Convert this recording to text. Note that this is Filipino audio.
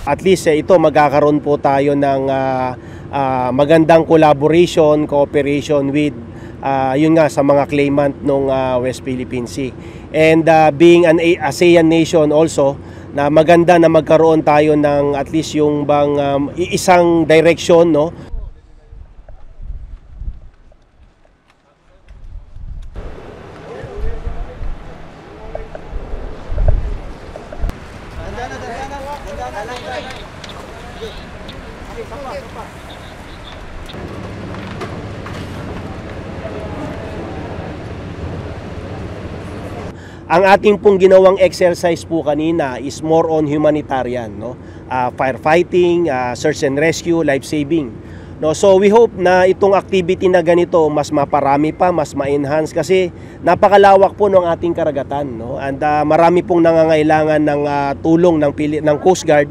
At least ito magkakaroon po tayo ng magandang collaboration, cooperation with yun nga sa mga claimant ng West Philippine Sea. And being an ASEAN nation also, na maganda na magkaroon tayo ng at least yung bang isang direction, no? Ang ating pong ginawang exercise po kanina is more on humanitarian, no? Firefighting, search and rescue, life saving. No, so we hope na itong activity na ganito mas maparami pa, mas ma-enhance kasi napakalawak po ng ating karagatan, no? And marami pong nangangailangan ng tulong ng Coast Guard.